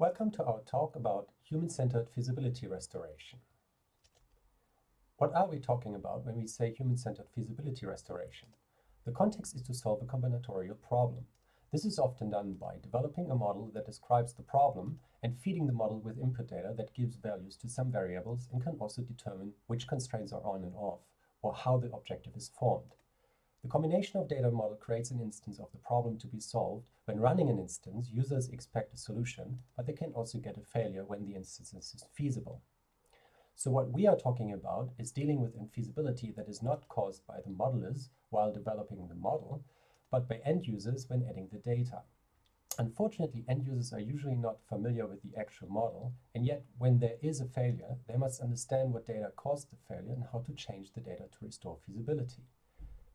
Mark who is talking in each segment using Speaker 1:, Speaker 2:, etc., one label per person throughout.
Speaker 1: Welcome to our talk about human-centered feasibility restoration. What are we talking about when we say human-centered feasibility restoration? The context is to solve a combinatorial problem. This is often done by developing a model that describes the problem and feeding the model with input data that gives values to some variables and can also determine which constraints are on and off, or how the objective is formed. The combination of data model creates an instance of the problem to be solved. When running an instance, users expect a solution, but they can also get a failure when the instance is feasible. So what we are talking about is dealing with infeasibility that is not caused by the modelers while developing the model, but by end users when adding the data. Unfortunately, end users are usually not familiar with the actual model, and yet when there is a failure, they must understand what data caused the failure and how to change the data to restore feasibility.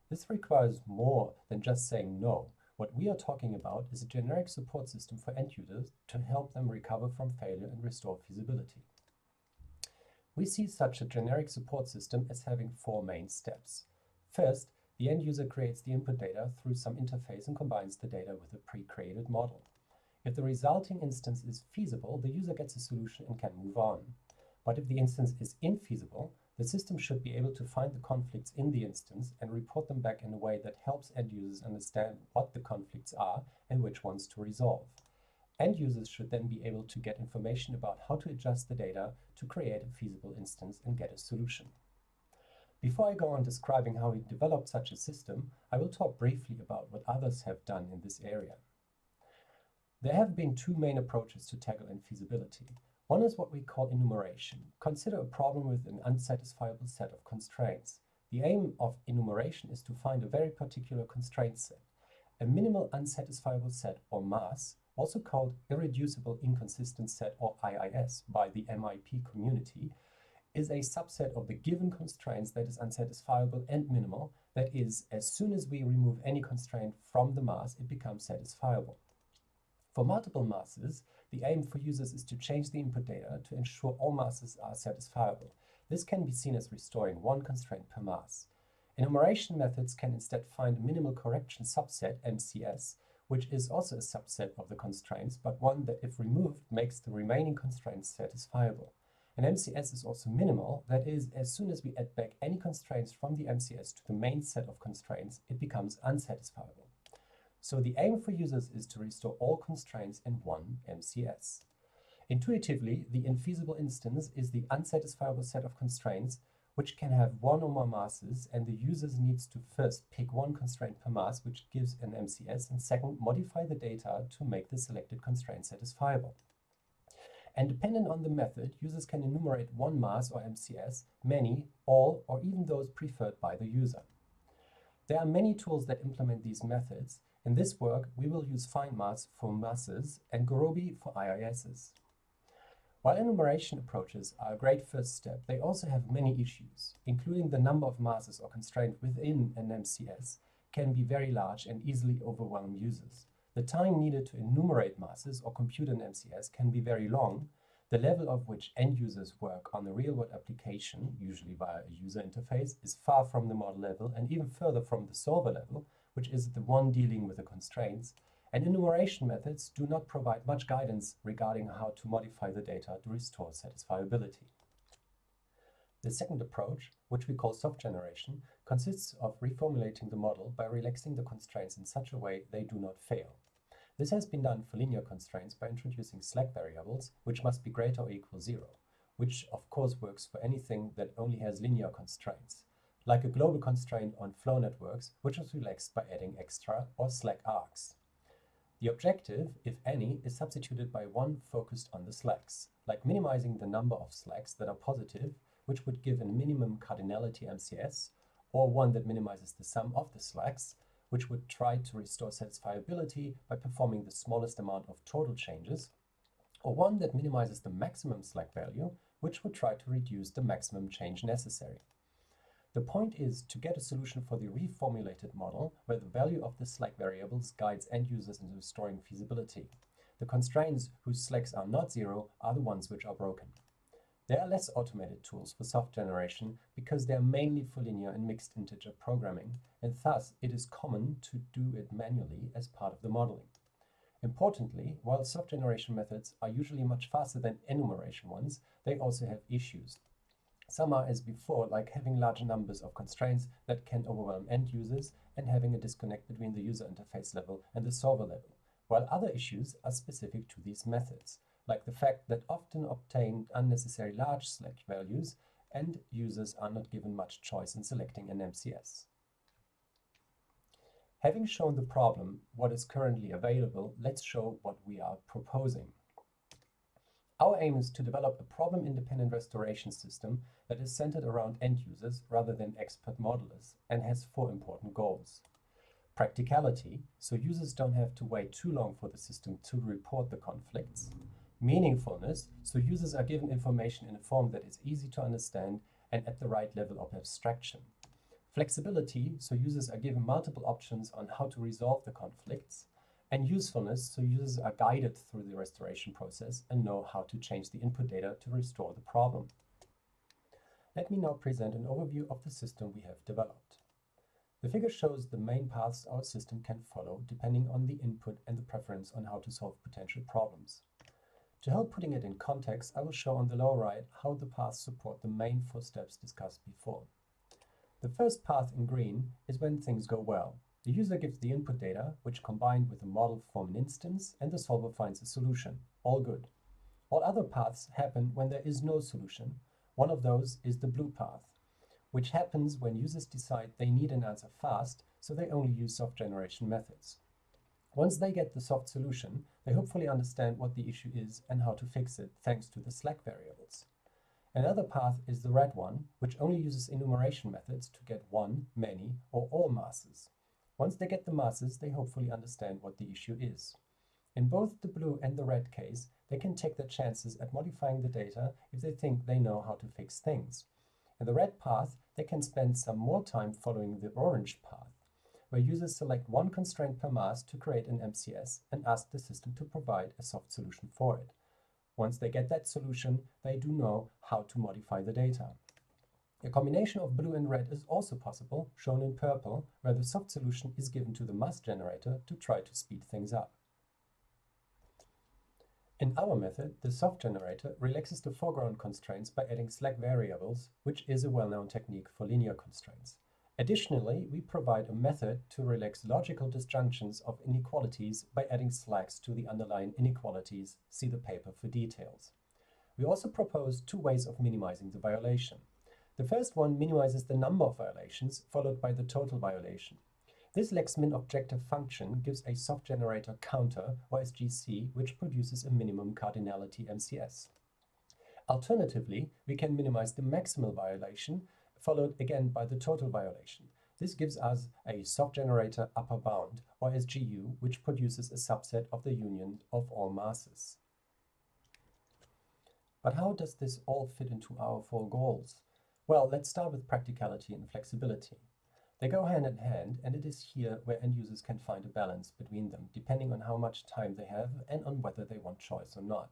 Speaker 1: This requires more than just saying no. What we are talking about is a generic support system for end users to help them recover from failure and restore feasibility. We see such a generic support system as having four main steps. First, the end user creates the input data through some interface and combines the data with a pre-created model. If the resulting instance is feasible, the user gets a solution and can move on. But if the instance is infeasible, the system should be able to find the conflicts in the instance and report them back in a way that helps end users understand what the conflicts are and which ones to resolve. End users should then be able to get information about how to adjust the data to create a feasible instance and get a solution. Before I go on describing how we developed such a system, I will talk briefly about what others have done in this area. There have been two main approaches to tackle infeasibility. One is what we call enumeration. Consider a problem with an unsatisfiable set of constraints. The aim of enumeration is to find a very particular constraint set. A minimal unsatisfiable set, or MAS, also called irreducible inconsistent set, or IIS, by the MIP community, is a subset of the given constraints that is unsatisfiable and minimal. That is, as soon as we remove any constraint from the MAS, it becomes satisfiable. For multiple masses, the aim for users is to change the input data to ensure all masses are satisfiable. This can be seen as restoring one constraint per mass. Enumeration methods can instead find a minimal correction subset, MCS, which is also a subset of the constraints, but one that, if removed, makes the remaining constraints satisfiable. An MCS is also minimal, that is, as soon as we add back any constraints from the MCS to the main set of constraints, it becomes unsatisfiable. So the aim for users is to restore all constraints in one MCS. Intuitively, the infeasible instance is the unsatisfiable set of constraints, which can have one or more masses, and the users needs to first pick one constraint per mass, which gives an MCS, and second, modify the data to make the selected constraint satisfiable. And dependent on the method, users can enumerate one mass or MCS, many, all, or even those preferred by the user. There are many tools that implement these methods. In this work, we will use findmass for masses and Gorobi for IISs. While enumeration approaches are a great first step, they also have many issues, including the number of masses or constraints within an MCS can be very large and easily overwhelm users. The time needed to enumerate masses or compute an MCS can be very long. The level of which end users work on the real-world application, usually via a user interface, is far from the model level and even further from the solver level, which is the one dealing with the constraints, and enumeration methods do not provide much guidance regarding how to modify the data to restore satisfiability. The second approach, which we call soft generation, consists of reformulating the model by relaxing the constraints in such a way they do not fail. This has been done for linear constraints by introducing slack variables, which must be greater or equal 0, which of course works for anything that only has linear constraints, like a global constraint on flow networks, which is relaxed by adding extra or slack arcs. The objective, if any, is substituted by one focused on the slacks, like minimizing the number of slacks that are positive, which would give a minimum cardinality MCS, or one that minimizes the sum of the slacks, which would try to restore satisfiability by performing the smallest amount of total changes, or one that minimizes the maximum slack value, which would try to reduce the maximum change necessary. The point is to get a solution for the reformulated model where the value of the slack variables guides end users in restoring feasibility. The constraints whose slacks are not 0 are the ones which are broken. There are less automated tools for soft generation because they are mainly for linear and mixed integer programming, and thus it is common to do it manually as part of the modeling. Importantly, while soft generation methods are usually much faster than enumeration ones, they also have issues. Some are as before, like having large numbers of constraints that can overwhelm end users and having a disconnect between the user interface level and the solver level, while other issues are specific to these methods, like the fact that often obtain unnecessary large slack values and users are not given much choice in selecting an MCS. Having shown the problem, what is currently available, let's show what we are proposing. Our aim is to develop a problem-independent restoration system that is centered around end users rather than expert modelers and has 4 important goals. Practicality, so users don't have to wait too long for the system to report the conflicts. Meaningfulness, so users are given information in a form that is easy to understand and at the right level of abstraction. Flexibility, so users are given multiple options on how to resolve the conflicts. And usefulness, so users are guided through the restoration process and know how to change the input data to restore the problem. Let me now present an overview of the system we have developed. The figure shows the main paths our system can follow depending on the input and the preference on how to solve potential problems. To help putting it in context, I will show on the lower right how the paths support the main 4 steps discussed before. The first path in green is when things go well. The user gives the input data, which combined with a model form an instance, and the solver finds a solution. All good. All other paths happen when there is no solution. One of those is the blue path, which happens when users decide they need an answer fast, so they only use soft generation methods. Once they get the soft solution, they hopefully understand what the issue is and how to fix it, thanks to the slack variables. Another path is the red one, which only uses enumeration methods to get one, many, or all masses. Once they get the masses, they hopefully understand what the issue is. In both the blue and the red case, they can take their chances at modifying the data if they think they know how to fix things. In the red path, they can spend some more time following the orange path, where users select one constraint per mass to create an MCS and ask the system to provide a soft solution for it. Once they get that solution, they do know how to modify the data. A combination of blue and red is also possible, shown in purple, where the soft solution is given to the mass generator to try to speed things up. In our method, the soft generator relaxes the foreground constraints by adding slack variables, which is a well-known technique for linear constraints. Additionally, we provide a method to relax logical disjunctions of inequalities by adding slacks to the underlying inequalities. See the paper for details. We also propose 2 ways of minimizing the violation. The first one minimizes the number of violations, followed by the total violation. This lexmin objective function gives a soft generator counter, or SGC, which produces a minimum cardinality MCS. Alternatively, we can minimize the maximal violation, followed again by the total violation. This gives us a soft generator upper bound, or SGU, which produces a subset of the union of all masses. But how does this all fit into our 4 goals? Well, let's start with practicality and flexibility. They go hand in hand, and it is here where end users can find a balance between them, depending on how much time they have and on whether they want choice or not.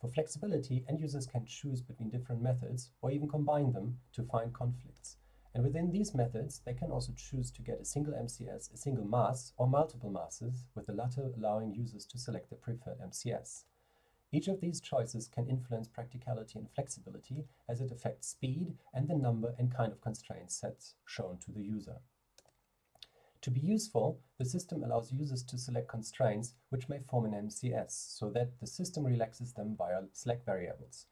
Speaker 1: For flexibility, end users can choose between different methods or even combine them to find conflicts. And within these methods, they can also choose to get a single MCS, a single mass, or multiple masses, with the latter allowing users to select their preferred MCS. Each of these choices can influence practicality and flexibility as it affects speed and the number and kind of constraint sets shown to the user. To be useful, the system allows users to select constraints which may form an MCS, so that the system relaxes them via slack variables.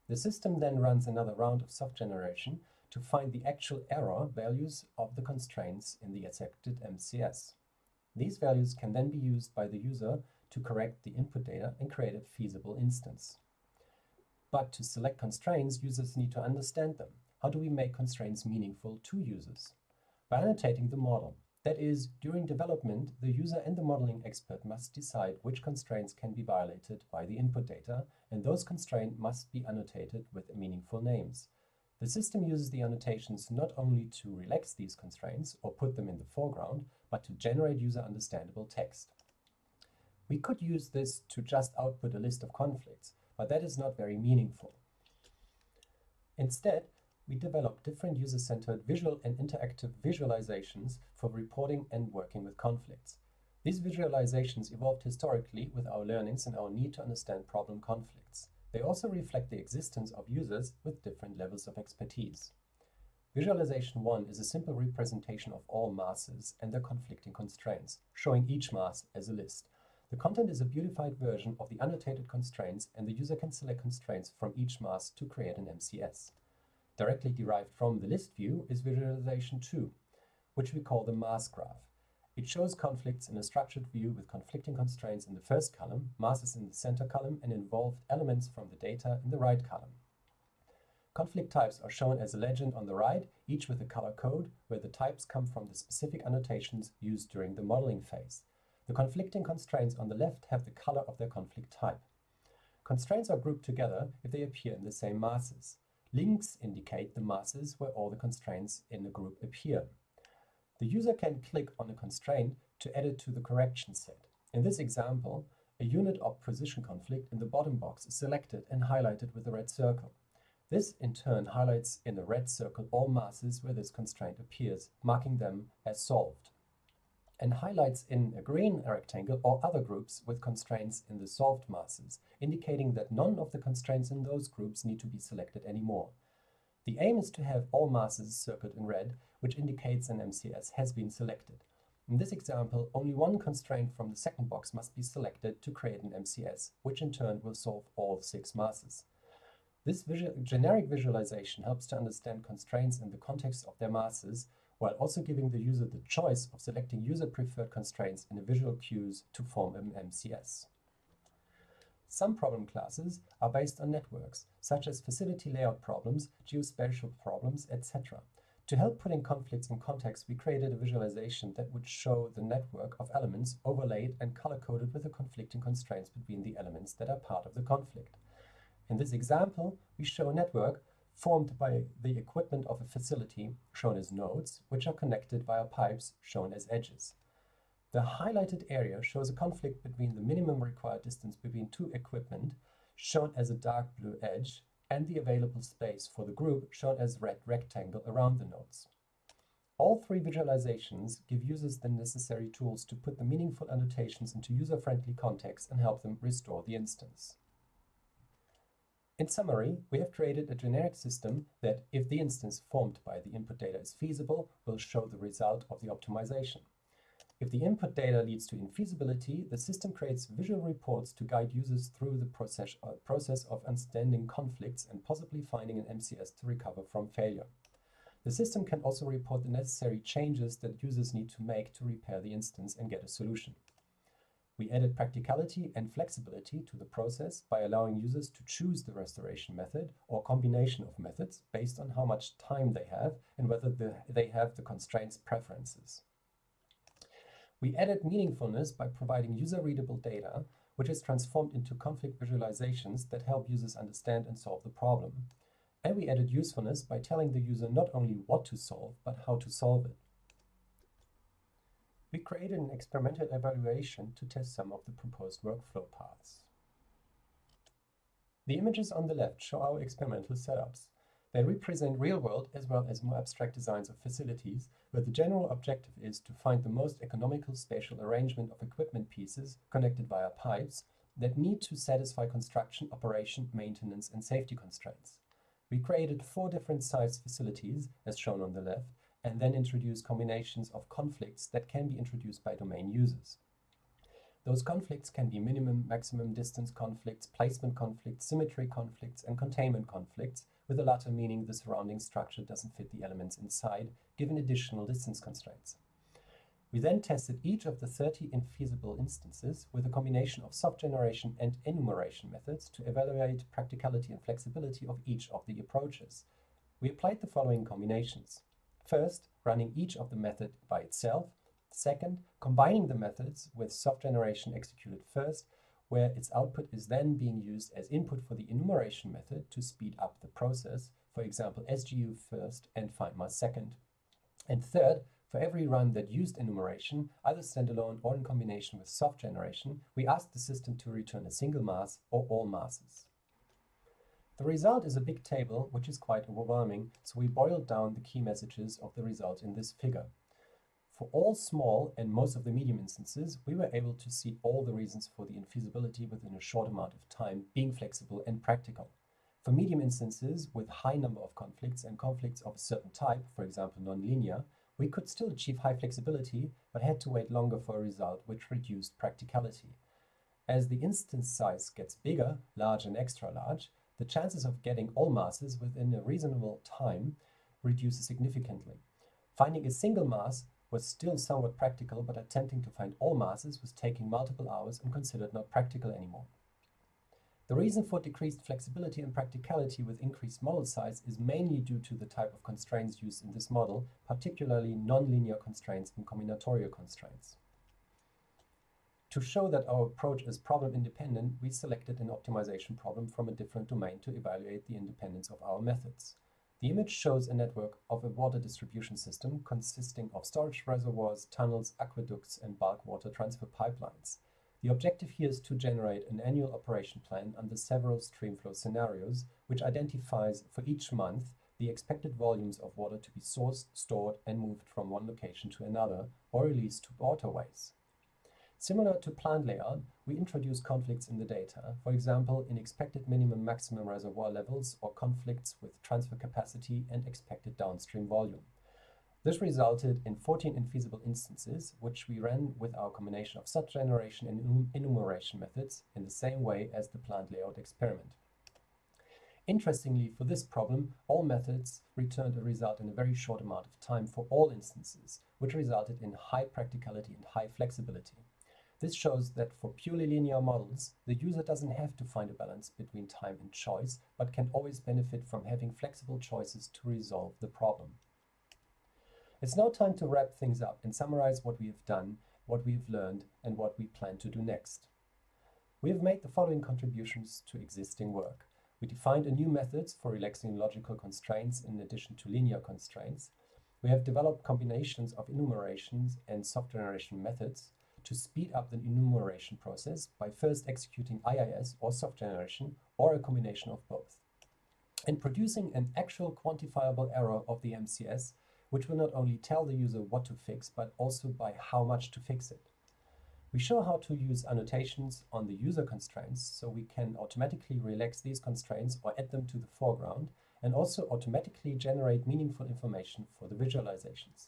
Speaker 1: The system then runs another round of soft generation to find the actual error values of the constraints in the accepted MCS. These values can then be used by the user to correct the input data and create a feasible instance. But to select constraints, users need to understand them. How do we make constraints meaningful to users? By annotating the model. That is, during development, the user and the modeling expert must decide which constraints can be violated by the input data, and those constraints must be annotated with meaningful names. The system uses the annotations not only to relax these constraints or put them in the foreground, but to generate user-understandable text. We could use this to just output a list of conflicts, but that is not very meaningful. Instead, we develop different user-centered visual and interactive visualizations for reporting and working with conflicts. These visualizations evolved historically with our learnings and our need to understand problem conflicts. They also reflect the existence of users with different levels of expertise. Visualization 1 is a simple representation of all masses and their conflicting constraints, showing each mass as a list. The content is a beautified version of the annotated constraints, and the user can select constraints from each mass to create an MCS. Directly derived from the list view is visualization 2, which we call the mass graph. It shows conflicts in a structured view with conflicting constraints in the first column, masses in the center column, and involved elements from the data in the right column. Conflict types are shown as a legend on the right, each with a color code, where the types come from the specific annotations used during the modeling phase. The conflicting constraints on the left have the color of their conflict type. Constraints are grouped together if they appear in the same masses. Links indicate the masses where all the constraints in a group appear. The user can click on a constraint to add it to the correction set. In this example, a unit of position conflict in the bottom box is selected and highlighted with a red circle. This, in turn, highlights in the red circle all masses where this constraint appears, marking them as solved, and highlights in a green rectangle all other groups with constraints in the solved masses, indicating that none of the constraints in those groups need to be selected anymore. The aim is to have all masses circled in red, which indicates an MCS has been selected. In this example, only one constraint from the second box must be selected to create an MCS, which in turn will solve all 6 masses. This generic visualization helps to understand constraints in the context of their masses, while also giving the user the choice of selecting user-preferred constraints in the visual cues to form an MCS. Some problem classes are based on networks, such as facility layout problems, geospatial problems, etc. To help putting conflicts in context, we created a visualization that would show the network of elements overlaid and color-coded with the conflicting constraints between the elements that are part of the conflict. In this example, we show a network formed by the equipment of a facility, shown as nodes, which are connected via pipes, shown as edges. The highlighted area shows a conflict between the minimum required distance between 2 equipment, shown as a dark blue edge, and the available space for the group, shown as red rectangle around the nodes. All 3 visualizations give users the necessary tools to put the meaningful annotations into user-friendly context and help them restore the instance. In summary, we have created a generic system that, if the instance formed by the input data is feasible, will show the result of the optimization. If the input data leads to infeasibility, the system creates visual reports to guide users through the process of understanding conflicts and possibly finding an MCS to recover from failure. The system can also report the necessary changes that users need to make to repair the instance and get a solution. We added practicality and flexibility to the process by allowing users to choose the restoration method or combination of methods based on how much time they have and whether they have the constraints preferences. We added meaningfulness by providing user-readable data, which is transformed into conflict visualizations that help users understand and solve the problem. And we added usefulness by telling the user not only what to solve, but how to solve it. We created an experimental evaluation to test some of the proposed workflow paths. The images on the left show our experimental setups. They represent real-world as well as more abstract designs of facilities, where the general objective is to find the most economical spatial arrangement of equipment pieces connected via pipes that need to satisfy construction, operation, maintenance, and safety constraints. We created 4 different size facilities, as shown on the left, and then introduce combinations of conflicts that can be introduced by domain users. Those conflicts can be minimum, maximum distance conflicts, placement conflicts, symmetry conflicts, and containment conflicts, with the latter meaning the surrounding structure doesn't fit the elements inside, given additional distance constraints. We then tested each of the 30 infeasible instances with a combination of soft generation and enumeration methods to evaluate practicality and flexibility of each of the approaches. We applied the following combinations. First, running each of the method by itself. Second, combining the methods with soft generation executed first, where its output is then being used as input for the enumeration method to speed up the process, for example, SGU first and findMass second. And third, for every run that used enumeration, either standalone or in combination with soft generation, we asked the system to return a single mass or all masses. The result is a big table, which is quite overwhelming, so we boiled down the key messages of the result in this figure. For all small and most of the medium instances, we were able to see all the reasons for the infeasibility within a short amount of time, being flexible and practical. For medium instances with high number of conflicts and conflicts of a certain type, for example nonlinear, we could still achieve high flexibility, but had to wait longer for a result which reduced practicality. As the instance size gets bigger, large and extra large, the chances of getting all masses within a reasonable time reduces significantly. Finding a single mass was still somewhat practical, but attempting to find all masses was taking multiple hours and considered not practical anymore. The reason for decreased flexibility and practicality with increased model size is mainly due to the type of constraints used in this model, particularly nonlinear constraints and combinatorial constraints. To show that our approach is problem independent, we selected an optimization problem from a different domain to evaluate the independence of our methods. The image shows a network of a water distribution system consisting of storage reservoirs, tunnels, aqueducts, and bulk water transfer pipelines. The objective here is to generate an annual operation plan under several streamflow scenarios, which identifies for each month the expected volumes of water to be sourced, stored, and moved from one location to another, or released to waterways. Similar to plant layout, we introduce conflicts in the data, for example, in expected minimum-maximum reservoir levels or conflicts with transfer capacity and expected downstream volume. This resulted in 14 infeasible instances, which we ran with our combination of subgeneration and enumeration methods in the same way as the plant layout experiment. Interestingly, for this problem, all methods returned a result in a very short amount of time for all instances, which resulted in high practicality and high flexibility. This shows that for purely linear models, the user doesn't have to find a balance between time and choice, but can always benefit from having flexible choices to resolve the problem. It's now time to wrap things up and summarize what we have done, what we have learned, and what we plan to do next. We have made the following contributions to existing work. We defined a new methods for relaxing logical constraints in addition to linear constraints. We have developed combinations of enumerations and soft generation methods to speed up the enumeration process by first executing IIS or soft generation or a combination of both, and producing an actual quantifiable error of the MCS, which will not only tell the user what to fix, but also by how much to fix it. We show how to use annotations on the user constraints so we can automatically relax these constraints or add them to the foreground, and also automatically generate meaningful information for the visualizations.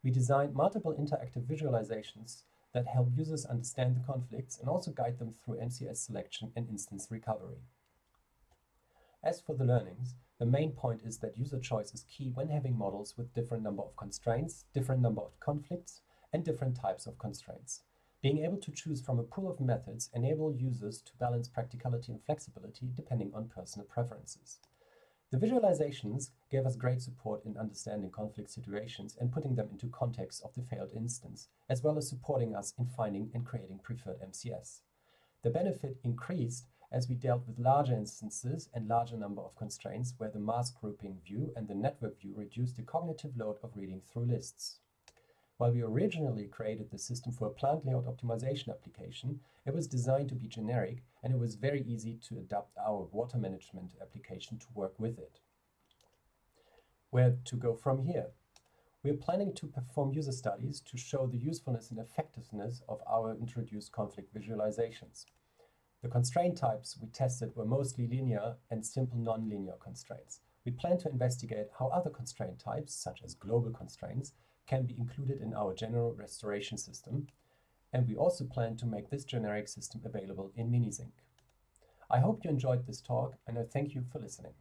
Speaker 1: We designed multiple interactive visualizations that help users understand the conflicts and also guide them through MCS selection and instance recovery. As for the learnings, the main point is that user choice is key when having models with different number of constraints, different number of conflicts, and different types of constraints. Being able to choose from a pool of methods enable users to balance practicality and flexibility depending on personal preferences. The visualizations gave us great support in understanding conflict situations and putting them into context of the failed instance, as well as supporting us in finding and creating preferred MCS. The benefit increased as we dealt with larger instances and larger number of constraints where the mask grouping view and the network view reduced the cognitive load of reading through lists. While we originally created the system for a plant layout optimization application, it was designed to be generic and it was very easy to adapt our water management application to work with it. Where to go from here? We are planning to perform user studies to show the usefulness and effectiveness of our introduced conflict visualizations. The constraint types we tested were mostly linear and simple non-linear constraints. We plan to investigate how other constraint types, such as global constraints, can be included in our general restoration system, and we also plan to make this generic system available in Minisync. I hope you enjoyed this talk, and I thank you for listening.